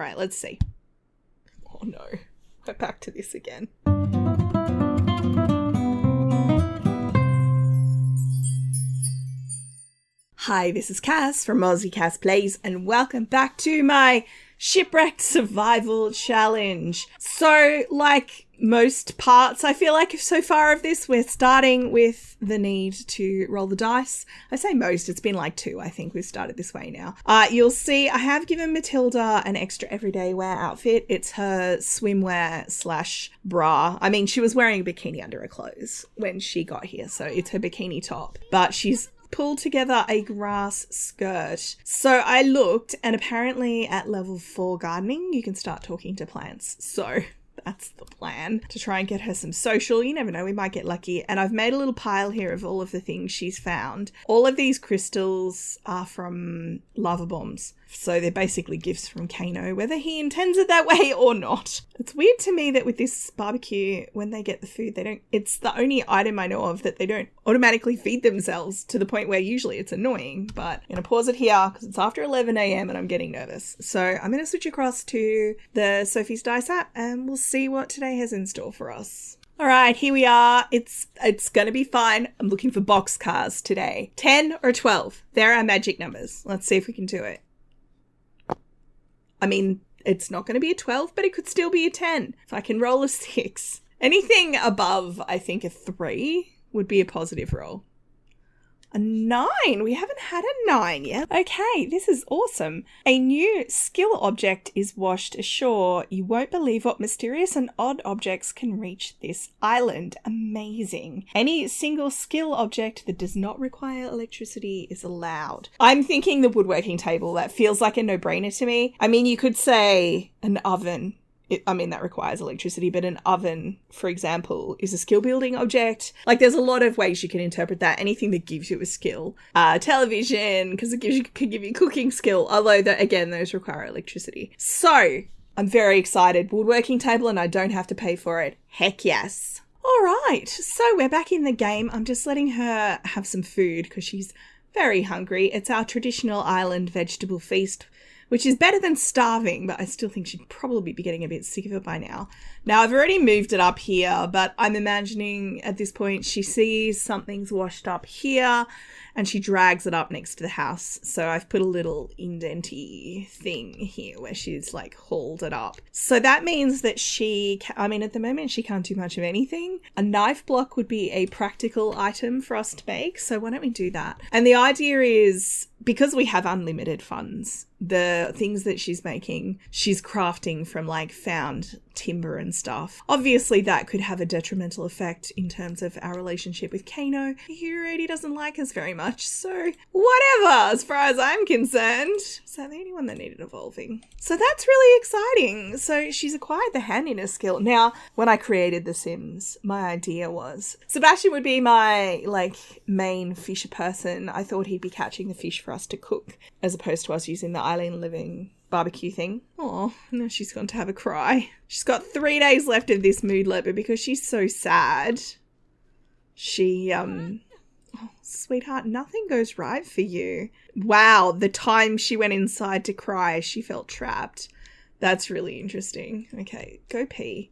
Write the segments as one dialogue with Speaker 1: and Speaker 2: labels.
Speaker 1: All right, let's see. Oh no, we're back to this again. Hi, this is Cass from Aussie Cass Plays, and welcome back to my Shipwrecked Survival Challenge. So, like most parts, I feel like so far of this, we're starting with the need to roll the dice. I say most, it's been like 2, I think we've started this way now. You'll see I have given Matilda an extra everyday wear outfit. It's her swimwear / bra. I mean, she was wearing a bikini under her clothes when she got here, so it's her bikini top. But she's pulled together a grass skirt. So I looked, and apparently at level 4 gardening, you can start talking to plants. So that's the plan, to try and get her some social. You never know, we might get lucky. And I've made a little pile here of all of the things she's found. All of these crystals are from lava bombs. So they're basically gifts from Kano, whether he intends it that way or not. It's weird to me that with this barbecue, when they get the food, it's the only item I know of that they don't automatically feed themselves, to the point where usually it's annoying. But I'm going to pause it here because it's after 11 a.m. and I'm getting nervous. So I'm going to switch across to the Sophie's Dice app and we'll see what today has in store for us. All right, here we are. It's going to be fine. I'm looking for boxcars today. 10 or 12. There are magic numbers. Let's see if we can do it. I mean, it's not going to be a 12, but it could still be a 10. If I can roll a 6. Anything above, I think, a 3 would be a positive roll. A 9. We haven't had a 9 yet. Okay, this is awesome. A new skill object is washed ashore. You won't believe what mysterious and odd objects can reach this island. Amazing. Any single skill object that does not require electricity is allowed. I'm thinking the woodworking table. That feels like a no-brainer to me. I mean, you could say an oven. That requires electricity, but an oven, for example, is a skill building object. Like, there's a lot of ways you can interpret that. Anything that gives you a skill. Television, because it could give you cooking skill, although, again, those require electricity. So, I'm very excited. Woodworking table, and I don't have to pay for it. Heck yes. All right, so we're back in the game. I'm just letting her have some food because she's very hungry. It's our traditional island vegetable feast, which is better than starving, but I still think she'd probably be getting a bit sick of it by now. Now, I've already moved it up here, but I'm imagining at this point she sees something's washed up here and she drags it up next to the house. So I've put a little indenty thing here where she's like hauled it up. So that means that at the moment she can't do much of anything. A knife block would be a practical item for us to make. So why don't we do that? And the idea is, because we have unlimited funds, the things that she's making, she's crafting from like found timber and stuff. Obviously that could have a detrimental effect in terms of our relationship with Kano. He already doesn't like us very much, so whatever as far as I'm concerned. Is that the only one that needed evolving? So that's really exciting. So she's acquired the handiness skill. Now, when I created The Sims, my idea was Sebastian would be my main fisher person. I thought he'd be catching the fish for us to cook, as opposed to us using the Island Living barbecue thing. Oh, now she's gone to have a cry. She's got 3 days left of this mood leopard because she's so sad. She, oh, sweetheart, nothing goes right for you. Wow, the time she went inside to cry, she felt trapped. That's really interesting. Okay, go pee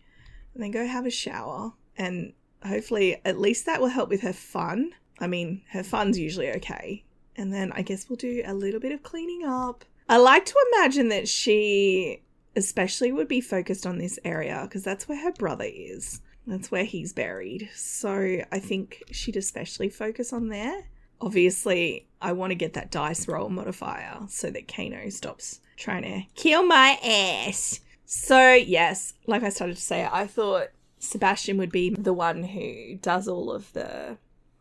Speaker 1: and then go have a shower, and hopefully at least that will help with her fun. I mean, her fun's usually okay. And then I guess we'll do a little bit of cleaning up. I like to imagine that she especially would be focused on this area because that's where her brother is. That's where he's buried. So I think she'd especially focus on there. Obviously, I want to get that dice roll modifier so that Kano stops trying to kill my ass. So yes, like I started to say, I thought Sebastian would be the one who does all of the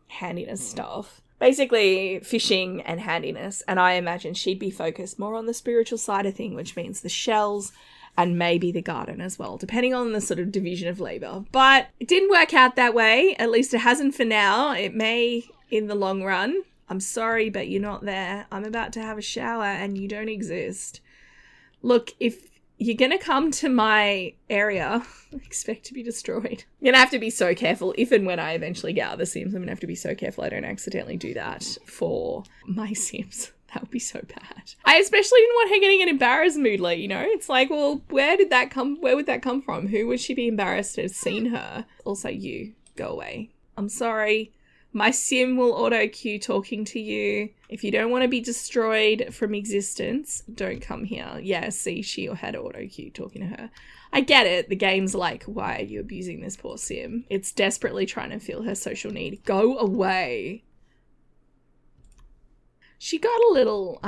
Speaker 1: handiness stuff. Basically fishing and handiness, and I imagine she'd be focused more on the spiritual side of thing, which means the shells and maybe the garden as well, depending on the sort of division of labour. But it didn't work out that way, at least it hasn't for now. It may in the long run. I'm sorry, but you're not there. I'm about to have a shower and you don't exist. Look, if you're going to come to my area, expect to be destroyed. I'm going to have to be so careful if and when I eventually get out of the Sims. I'm going to have to be so careful I don't accidentally do that for my Sims. That would be so bad. I especially didn't want her getting an embarrassed moodlet, you know? It's like, well, where would that come from? Who would she be embarrassed to have seen her? Also, you, go away. I'm sorry. My sim will auto-cue talking to you. If you don't want to be destroyed from existence, don't come here. Yeah, see, she had auto-cue talking to her. I get it. The game's like, why are you abusing this poor sim? It's desperately trying to feel her social need. Go away. She got a little,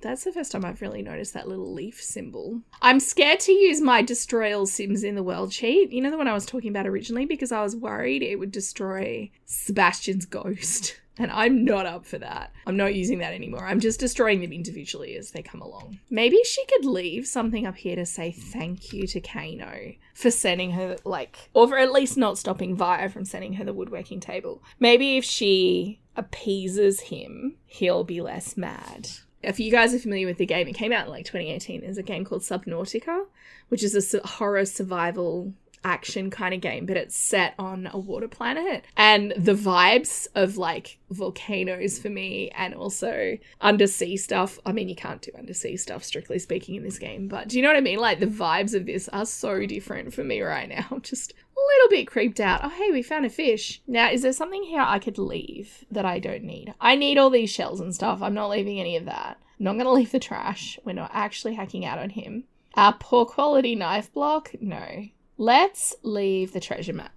Speaker 1: that's the first time I've really noticed that little leaf symbol. I'm scared to use my destroy all sims in the world cheat. You know the one I was talking about originally, because I was worried it would destroy Sebastian's ghost. And I'm not up for that. I'm not using that anymore. I'm just destroying them individually as they come along. Maybe she could leave something up here to say thank you to Kano for sending her, like, or for at least not stopping Via from sending her the woodworking table. Maybe if she appeases him, he'll be less mad. If you guys are familiar with the game, it came out in like 2018. There's a game called Subnautica, which is a horror survival action kind of game, but it's set on a water planet, and the vibes of like volcanoes for me, and also undersea stuff. I mean, you can't do undersea stuff strictly speaking in this game, but do you know what I mean? Like the vibes of this are so different for me right now. I'm just a little bit creeped out. Oh, hey, we found a fish. Now, is there something here I could leave that I don't need? I need all these shells and stuff. I'm not leaving any of that. I'm not going to leave the trash. We're not actually hacking out on him. Our poor quality knife block? No. Let's leave the treasure map,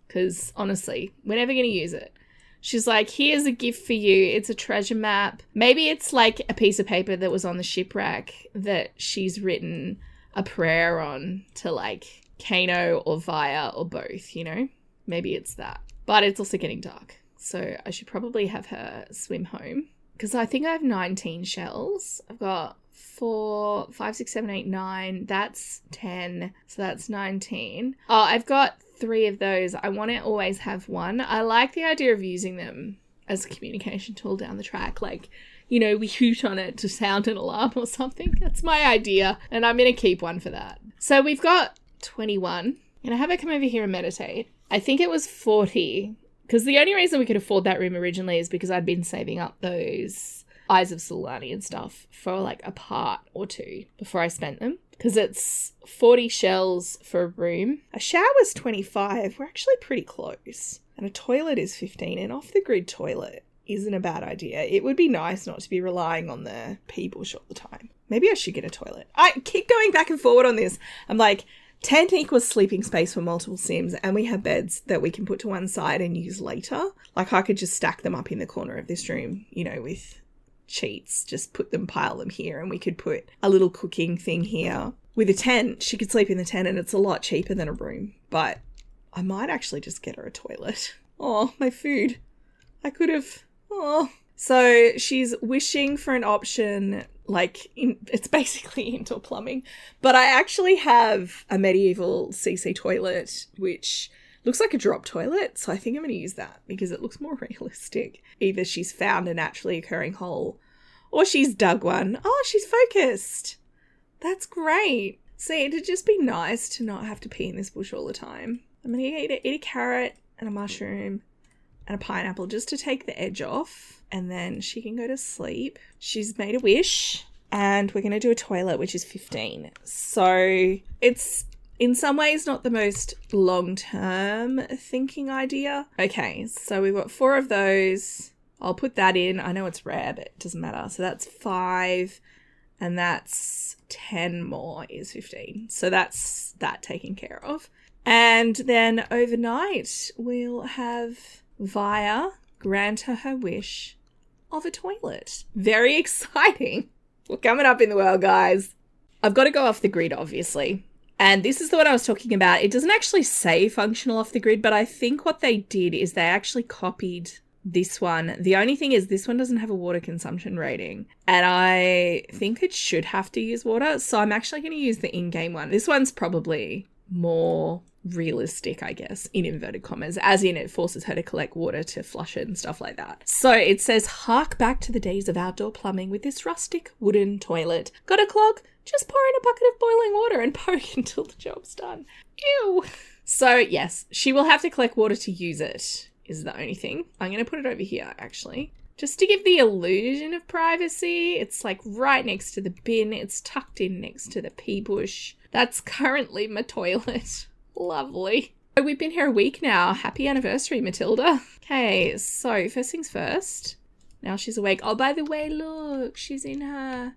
Speaker 1: because honestly, we're never going to use it. She's like, here's a gift for you. It's a treasure map. Maybe it's like a piece of paper that was on the shipwreck that she's written a prayer on to like Kano or Via or both, you know? Maybe it's that. But it's also getting dark, so I should probably have her swim home, because I think I have 19 shells. I've got 4, 5, 6, 7, 8, 9. That's 10. So that's 19. Oh, I've got 3 of those. I want to always have one. I like the idea of using them as a communication tool down the track. Like, you know, we hoot on it to sound an alarm or something. That's my idea. And I'm going to keep one for that. So we've got 21. I'm going to have her come over here and meditate. I think it was 40. Because the only reason we could afford that room originally is because I'd been saving up those Eyes of Sulani and stuff for like a part or two before I spent them, because it's 40 shells for a room. A shower's 25. We're actually pretty close. And a toilet is 15. An off-the-grid toilet isn't a bad idea. It would be nice not to be relying on the pee bush all the time. Maybe I should get a toilet. I keep going back and forward on this. I'm like, tent equals sleeping space for multiple sims, and we have beds that we can put to one side and use later. Like I could just stack them up in the corner of this room, you know, with sheets, just pile them here, and we could put a little cooking thing here. With a tent, she could sleep in the tent, and it's a lot cheaper than a room, but I might actually just get her a toilet. Oh, my food. I could have. Oh. So she's wishing for an option, like, it's basically indoor plumbing, but I actually have a medieval CC toilet, which looks like a drop toilet, so I think I'm going to use that because it looks more realistic. Either she's found a naturally occurring hole or she's dug one. Oh, she's focused. That's great. See, it'd just be nice to not have to pee in this bush all the time. I'm going to eat a carrot and a mushroom and a pineapple just to take the edge off, and then she can go to sleep. She's made a wish, and we're going to do a toilet, which is 15. So it's in some ways not the most long-term thinking idea. Okay, so we've got 4 of those. I'll put that in. I know it's rare, but it doesn't matter. So that's 5, and that's 10 more is 15. So that's that taken care of. And then overnight, we'll have Via grant her wish of a toilet. Very exciting. We're coming up in the world, guys. I've got to go off the grid, obviously. And this is the one I was talking about. It doesn't actually say functional off the grid, but I think what they did is they actually copied this one. The only thing is this one doesn't have a water consumption rating, and I think it should have to use water. So I'm actually going to use the in-game one. This one's probably more realistic, I guess, in inverted commas, as in it forces her to collect water to flush it and stuff like that. So it says, hark back to the days of outdoor plumbing with this rustic wooden toilet. Got a clog? Just pour in a bucket of boiling water and poke until the job's done. Ew. So yes, she will have to collect water to use it, is the only thing. I'm going to put it over here, actually. Just to give the illusion of privacy, it's like right next to the bin. It's tucked in next to the pee bush. That's currently my toilet. Lovely. We've been here a week now. Happy anniversary, Matilda. Okay, so first things first. Now she's awake. Oh, by the way, look, she's in her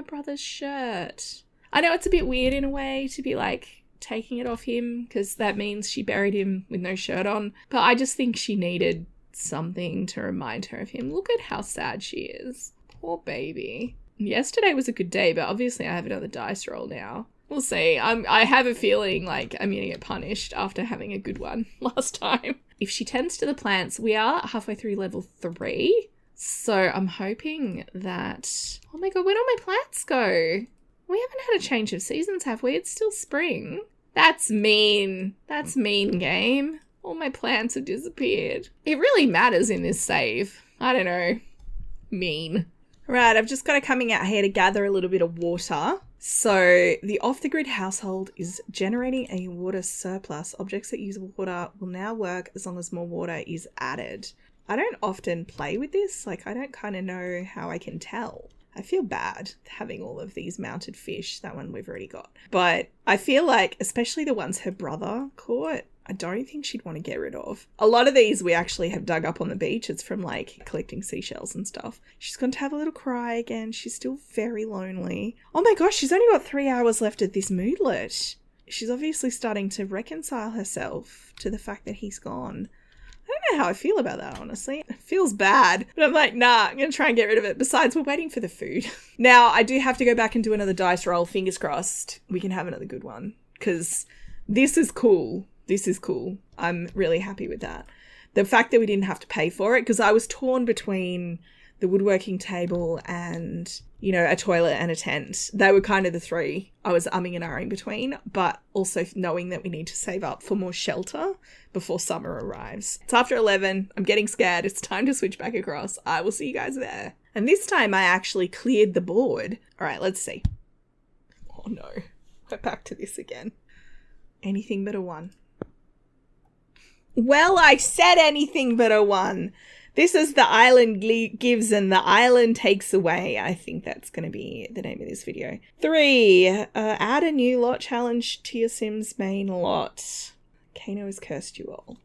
Speaker 1: brother's shirt. I know it's a bit weird in a way to be like taking it off him because that means she buried him with no shirt on. But I just think she needed something to remind her of him. Look at how sad she is. Poor baby. Yesterday was a good day, but obviously I have another dice roll now. We'll see. I have a feeling like I'm gonna get punished after having a good one last time. If she tends to the plants, we are halfway through level 3. So I'm hoping that... Oh my god, where'd all my plants go? We haven't had a change of seasons, have we? It's still spring. That's mean. That's mean, game. All my plants have disappeared. It really matters in this save. I don't know. Mean. Right, I've just got it coming out here to gather a little bit of water. So the off-the-grid household is generating a water surplus. Objects that use water will now work as long as more water is added. I don't often play with this. Like, I don't kind of know how I can tell. I feel bad having all of these mounted fish. That one we've already got. But I feel like, especially the ones her brother caught, I don't think she'd want to get rid of. A lot of these we actually have dug up on the beach. It's from like collecting seashells and stuff. She's going to have a little cry again. She's still very lonely. Oh my gosh, she's only got 3 hours left at this moodlet. She's obviously starting to reconcile herself to the fact that he's gone. I don't know how I feel about that, honestly. It feels bad, but I'm like, nah, I'm going to try and get rid of it. Besides, we're waiting for the food. Now, I do have to go back and do another dice roll. Fingers crossed we can have another good one because this is cool. This is cool. I'm really happy with that. The fact that we didn't have to pay for it, because I was torn between the woodworking table and, you know, a toilet and a tent. They were kind of the three I was umming and ahhing between, but also knowing that we need to save up for more shelter before summer arrives. It's after 11. I'm getting scared. It's time to switch back across. I will see you guys there. And this time I actually cleared the board. All right, let's see. Oh no, we're back to this again. Anything but a 1. Well, I said anything but a 1. This is the island gives and the island takes away. I think that's going to be the name of this video. 3, add a new lot challenge to your Sims main lot. Kano has cursed you all.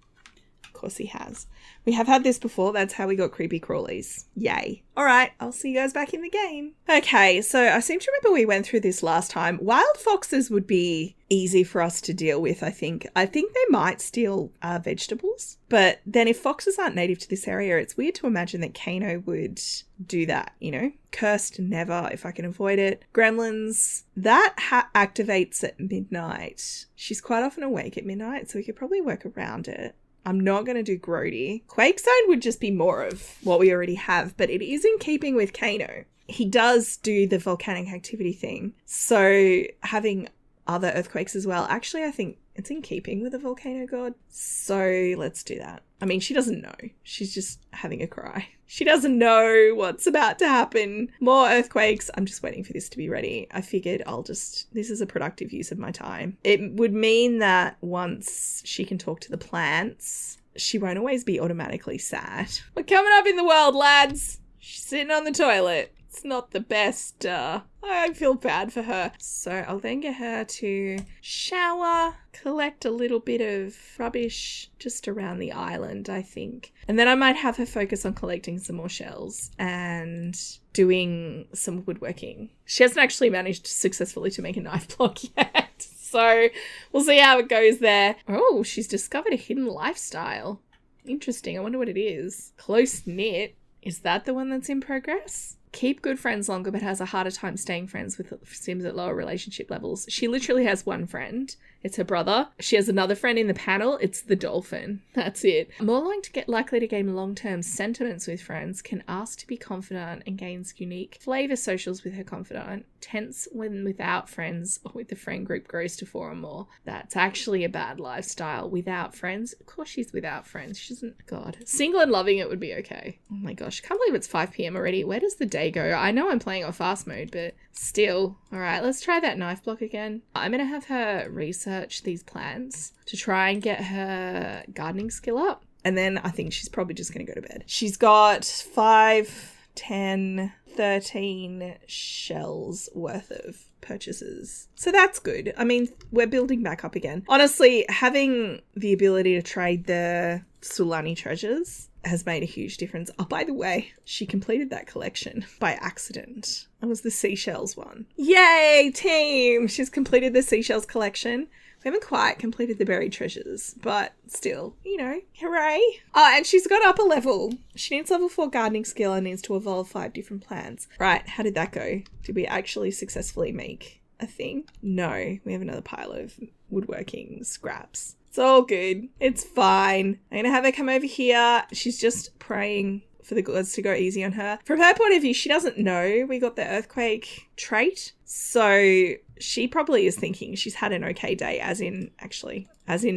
Speaker 1: Of course he has. We have had this before. That's how we got creepy crawlies. Yay. All right, I'll see you guys back in the game. Okay, so I seem to remember we went through this last time. Wild foxes would be easy for us to deal with, I think. I think they might steal vegetables. But then if foxes aren't native to this area, it's weird to imagine that Kano would do that, you know? Cursed, never, if I can avoid it. Gremlins, that activates at midnight. She's quite often awake at midnight, so we could probably work around it. I'm not going to do Grody. Quake Zone would just be more of what we already have, but it is in keeping with Kano. He does do the volcanic activity thing, so having other earthquakes as well. Actually, I think it's in keeping with the volcano god, so let's do that. I mean, she doesn't know. She's just having a cry. She doesn't know what's about to happen. More earthquakes. I'm just waiting for this to be ready. I figured this is a productive use of my time. It would mean that once she can talk to the plants, she won't always be automatically sad. We're coming up in the world, lads. She's sitting on the toilet. It's not the best. I feel bad for her. So I'll then get her to shower, collect a little bit of rubbish just around the island, I think. And then I might have her focus on collecting some more shells and doing some woodworking. She hasn't actually managed successfully to make a knife block yet. So we'll see how it goes there. Oh, she's discovered a hidden lifestyle. Interesting. I wonder what it is. Close knit. Is that the one that's in progress? Keep good friends longer but has a harder time staying friends with Sims at lower relationship levels. She literally has one friend. It's her brother. She has another friend in the panel. It's the dolphin. That's it. More likely to gain long-term sentiments with friends, can ask to be confidant and gains unique flavor socials with her confidant. Tense when without friends or with the friend group grows to 4 or more. That's actually a bad lifestyle. Without friends? Of course she's without friends. She doesn't... God. Single and loving it would be okay. Oh my gosh. I can't believe it's 5 p.m. already. Where does the day go? I know I'm playing on fast mode, but still. All right, let's try that knife block again. I'm going to have her research these plants to try and get her gardening skill up. And then I think she's probably just going to go to bed. She's got 5, 10, 13 shells worth of purchases. So that's good. I mean, we're building back up again. Honestly, having the ability to trade the Sulani treasures has made a huge difference. Oh, by the way, she completed that collection by accident. That was the seashells one. Yay, team! She's completed the seashells collection. We haven't quite completed the buried treasures, but still, you know, hooray. Oh, and she's got up a level. She needs level 4 gardening skill and needs to evolve 5 different plants. Right, how did that go? Did we actually successfully make a thing? No, we have another pile of woodworking scraps. It's all good. It's fine. I'm going to have her come over here. She's just praying for the gods to go easy on her. From her point of view, she doesn't know we got the earthquake trait. So she probably is thinking she's had an okay day, as in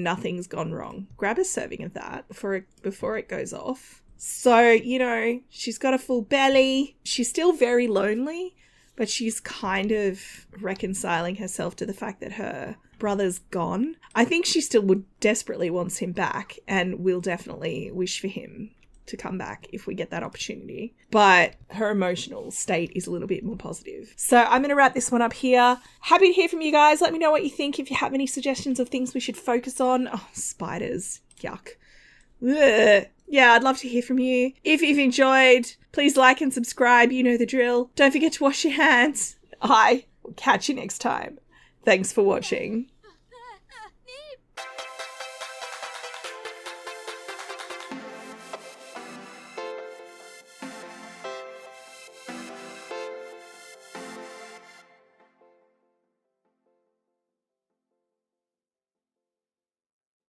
Speaker 1: nothing's gone wrong. Grab a serving of that before it goes off. So, you know, she's got a full belly. She's still very lonely, but she's kind of reconciling herself to the fact that her brother's gone. I think she still desperately wants him back and will definitely wish for him to come back if we get that opportunity. But her emotional state is a little bit more positive. So I'm going to wrap this one up here. Happy to hear from you guys. Let me know what you think. If you have any suggestions of things we should focus on. Oh, spiders. Yuck. Ugh. Yeah, I'd love to hear from you. If you've enjoyed, please like and subscribe. You know the drill. Don't forget to wash your hands. I will catch you next time. Thanks for watching.